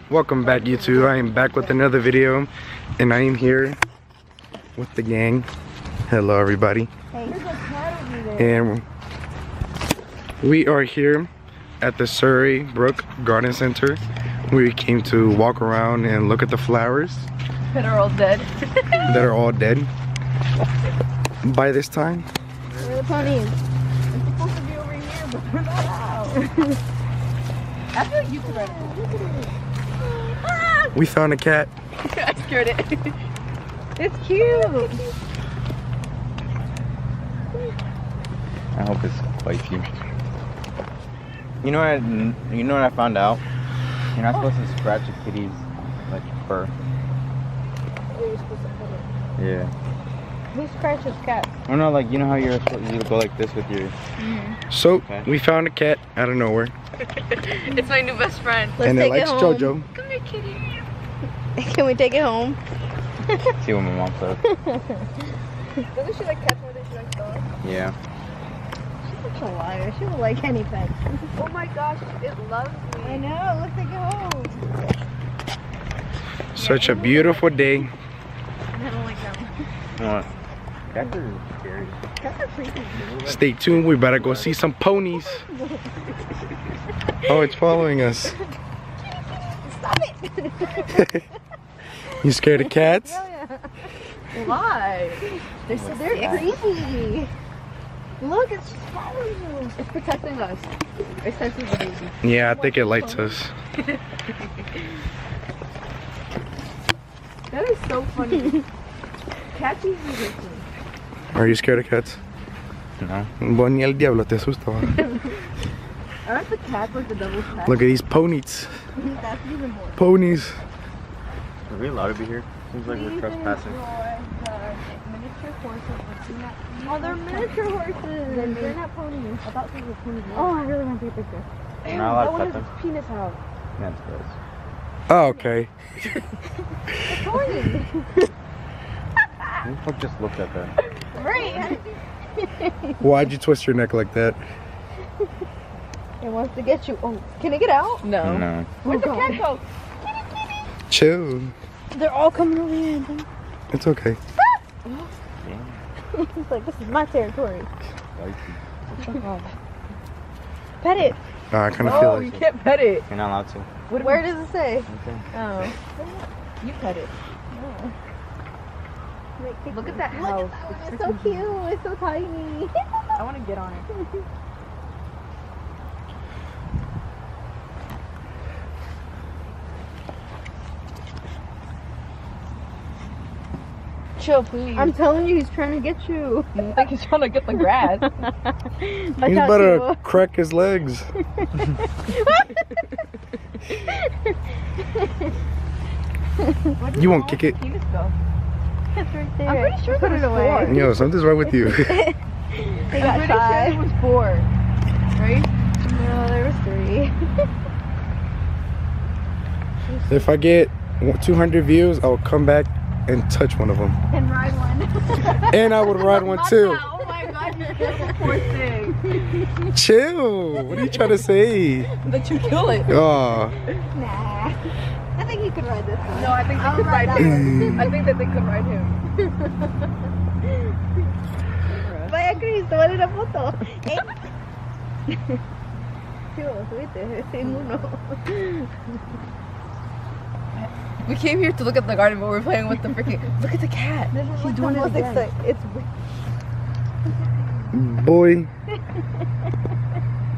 Welcome back, YouTube. I am back with another video, and I am here with the gang. Hello, everybody. Hey. And we are here at the Surrey Brook Garden Center. We came to walk around and look at the flowers That are all dead. that are all dead by this time. Where are the ponies? It's supposed to be over here, but we're not out. I feel like you could ride it. We found a cat. I scared it. It's cute. I hope it's bites you. You know what I found out? You're not supposed to scratch a kitty's like fur. You're supposed to put it. Yeah. Who scratches cats? Oh no, like you know how you're supposed to go like this with your. So Okay. we found a cat out of nowhere, It's my new best friend. and it take likes it home. JoJo. Come here, kitty. Can we take it home? See what my mom says. Doesn't she like cats more than she likes dogs? Yeah. She's such a liar. She will like any pet. Oh my gosh, it loves me. I know. Let's take it home. Such a beautiful day. I don't like them. What? Cats are scary. Cats are freaky. Stay tuned. We better go see some ponies. Oh, it's following us. Stop it. You scared of cats? Why? They're creepy. Look, it's just following you. It's protecting us. It senses the baby. Yeah, I think it likes us. That is so funny. Cats usually hate me. Are you scared of cats? No. Bueno, ni el diablo te asusta. Aren't the cats like the devil's pet? Look at these ponies. That's even more. Ponies. Are we allowed to be here? Seems like we're trespassing. Miniature horses. Oh, they're miniature horses. They're not ponies. I thought these were ponies. Oh, I really want to take a picture. We're not allowed to That one pet has them. its penis out. That's gross. Oh, okay. It's horny. Who the fuck just looked at that? Right. Why'd you twist your neck like that? It wants to get you. Oh, can it get out? No. No. Where'd the cat go? Chill. They're all coming over here. It's okay. Yeah. He's like, this is my territory. Spicy. Pet it. I kind of feel Oh, like you can't pet it. You're not allowed to. Where does it say? Okay. Oh. You pet it. Look at that house. It's so cute. It's so tiny. I want to get on it. Chill, please. I'm telling you, he's trying to get you. I think he's trying to get the grass. he's better crack his legs. You won't kick it. It's right there. I'm pretty sure put it away. Yo, something's wrong with you. They got I'm pretty sure there was 4. Right? No, there was 3. If I get 200 views, I'll come back and touch one of them. And ride one. And I would ride one too. Oh my god, you're the poor thing. Chill. What are you trying to say? That you kill it. Oh. Nah. I think he could ride this one. No, I think they could ride him. I think that they could ride him. Vaya Cristo, vale la foto. We came here to look at the garden, but we're playing with the freaking. Look at the cat. He's doing it again. It's. Boy.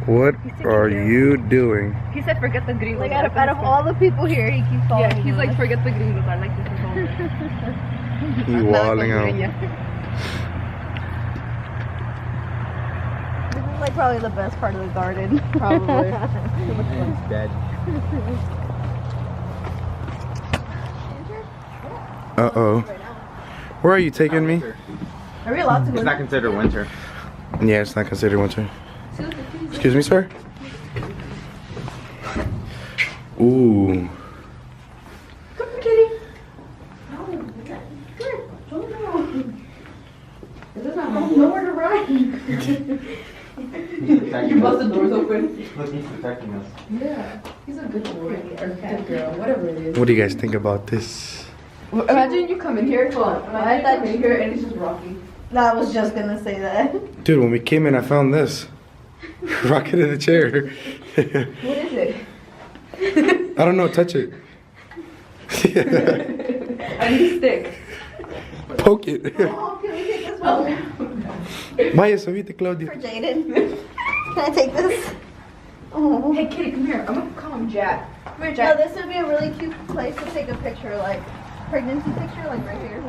What are you doing? He said, "Forget the gringos." Like out of all the people here, he keeps following. Yeah, he's like, "Forget the gringos. I like this at home." He walling out. This is like probably the best part of the garden. Probably. He's dead. Uh-oh. Where are you taking me? Are we allowed to go? It's not considered winter. Yeah, it's not considered winter. Excuse me, sir? Ooh. Come here, kitty. No, come here. Don't go. This is not home. Nowhere to run. You bust the doors open. Look, he's protecting us. Yeah, he's a good boy or good girl, whatever it is. What do you guys think about this? Imagine you come in here, hold on. I come in here and it's just Rocky. I was just gonna say that. Dude, when we came in, I found this. Rocket in the chair. What is it? I don't know, touch it. I need a stick. Poke it. Oh, can we take this one Vaya, subite, Claudia. for Jaden? Can I take this? Oh. Hey, kitty, come here. I'm gonna call him Jack. Come here, No, Jack. this would be a really cute place to take a picture, like pregnancy picture, like right here.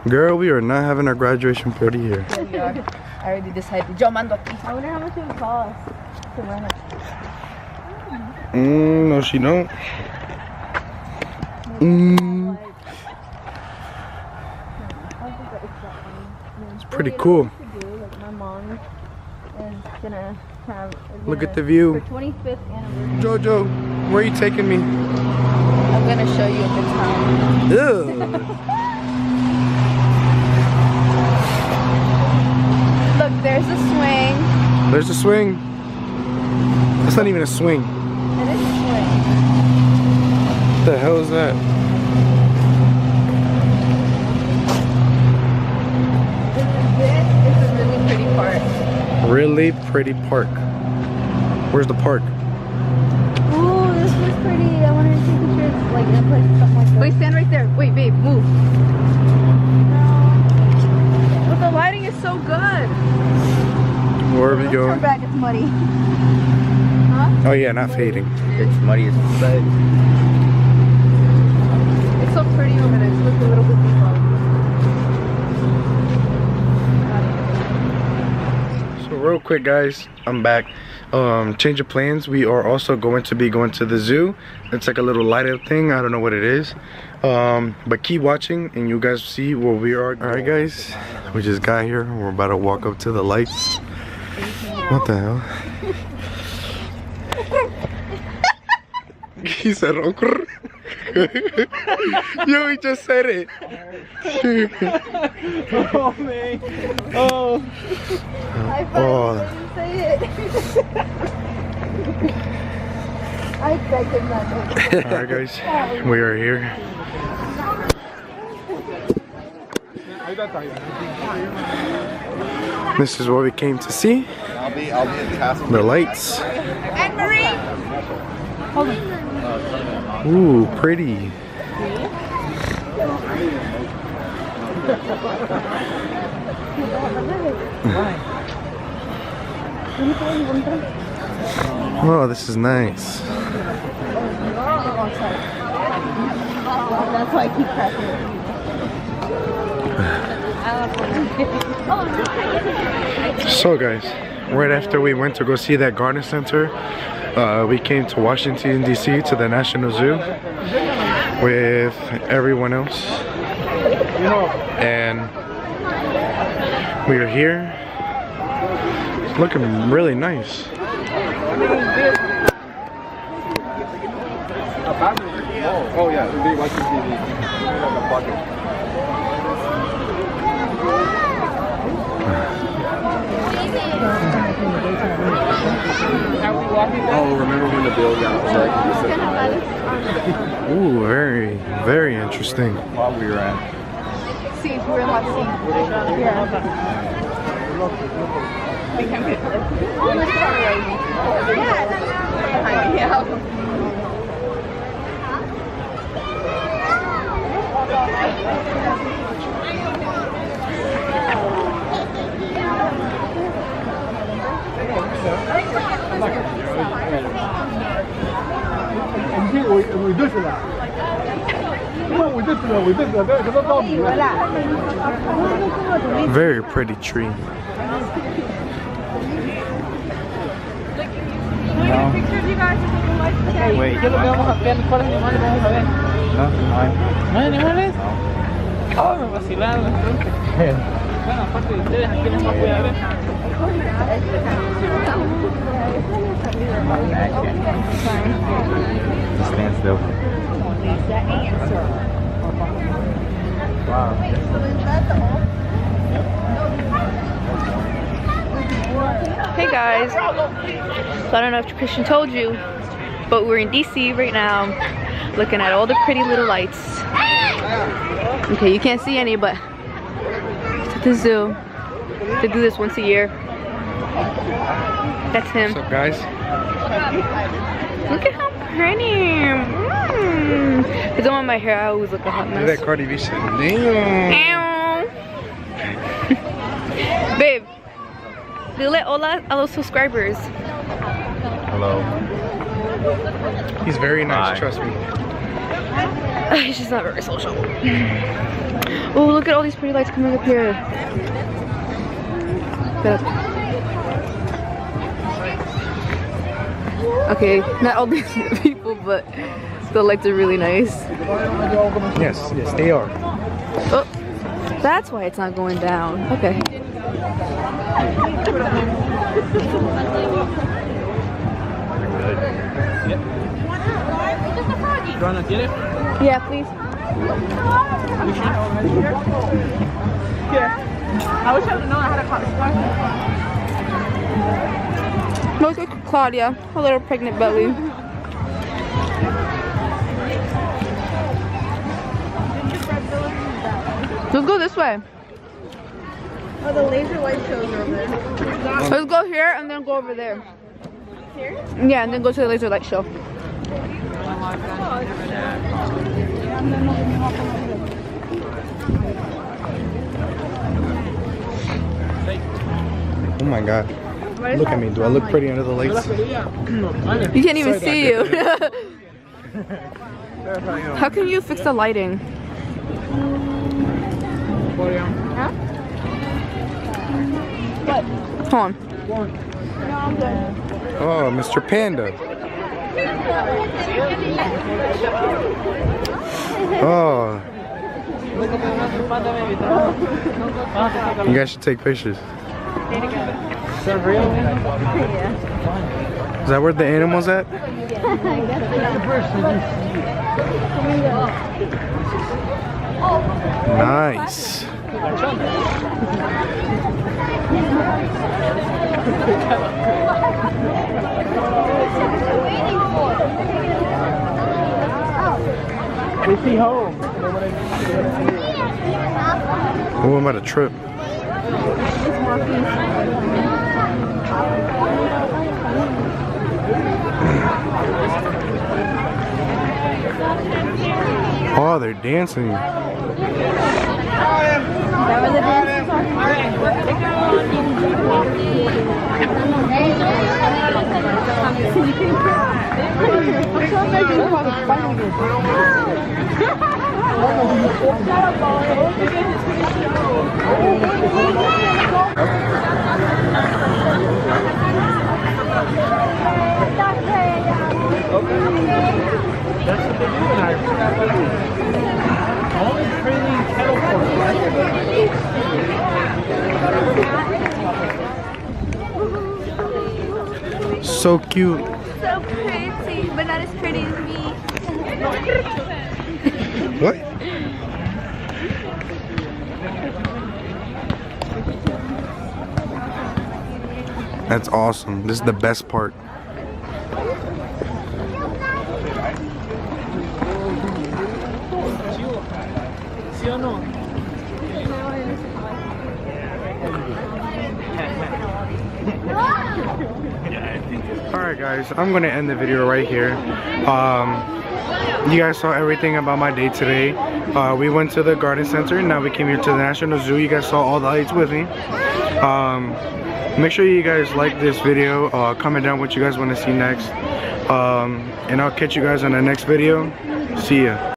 Girl, we are not having our graduation party here. Yeah, we are. I already decided. Yo, mando aquí. I wonder how much it would cost to run it. No, she don't. It's pretty cool. My mom is gonna have. Look at the view. 25th anniversary. Jojo, where are you taking me? I'm gonna show you a good time. Ew. Look, there's a swing. There's a swing. That's not even a swing. It is a swing. What the hell is that? This is a really pretty park. Really pretty park. Where's the park? Ooh, this was pretty. I wanted to take pictures like in a place stuff like that. Wait, stand right there. Wait, babe, move. But the lighting is so good. Where are we Turn going? back, it's muddy. Oh yeah, not fading. It's muddy as fuck. It's so pretty over there. It's like a little bit deeper. So real quick, guys, I'm back. Change of plans. We are also going to be going to the zoo. It's like a little light up thing. I don't know what it is. But keep watching and you guys see where we are. Alright guys, we just got here. We're about to walk up to the lights. What the hell? He said, "Uncle." Yo, he just said it. Oh man. Oh. I Oh. didn't say it. I begged him not to. Alright guys, we are here. This is what we came to see. I'll be in the castle. The lights. Anne-Marie! Ooh, pretty. Oh, this is nice. That's why I keep cracking So guys, right after we went to go see that garden center, we came to Washington DC to the National Zoo with everyone else, and we are here. It's looking really nice. Oh yeah, they watch the TV. The bucket. Oh, remember when the bill got upset? Ooh, very, very interesting. While we were at. See, we're in hot seat. We can get yeah. Very pretty tree. No. Picture of you guys with the lights. Wait. ¿Qué es lo que vamos a ver? ¿Cuáles animales vamos a ver? No, ¿No hay animales? Oh, me vacilaron entonces. Bueno, aparte de ustedes, ¿a quiénes más voy a ver? Just stand still. Wow. Hey guys. So I don't know if Christian told you, but we're in DC right now, looking at all the pretty little lights. Okay, you can't see any, but it's at the zoo. They do this once a year. That's him. What's up, guys? Look at how pretty. Because I want my hair, I always look a hot Look at mess. that Cardi B shit. Damn. Babe, dile hola a los subscribers. Hello. He's very nice, Bye. trust me. He's just not very social. Oh, look at all these pretty lights coming up here. Get up. Okay, not all these people, but the lights are really nice. Yes, yes, they are. Oh, that's why it's not going down. Okay. You wanna get it? Yeah, please. Yeah. I wish I would have known I had a car. Look at Claudia, her little pregnant belly. Let's go this way. Oh, the laser light shows are over there. Let's go here and then go over there. Here? Yeah, and then go to the laser light show. Oh my god. Look at me. Do I look pretty under the lights? You can't even see you. How can you fix the lighting? Huh? Hold on. Oh, Mr. Panda. Oh, you guys should take pictures. Is that real? Is that where the animal's at? Nice. Is he home? Oh, I'm at a trip. Oh, they're dancing. That's what they do in Ireland. Only training kettle corn. So cute. So pretty, but not as pretty as me. What? That's awesome. This is the best part. ¿Sí o no? Alright guys, I'm gonna end the video right here. You guys saw everything about my day today. We went to the garden center, now we came here to the National Zoo. You guys saw all the lights with me. Make sure you guys like this video, comment down what you guys want to see next. And I'll catch you guys on the next video. See ya.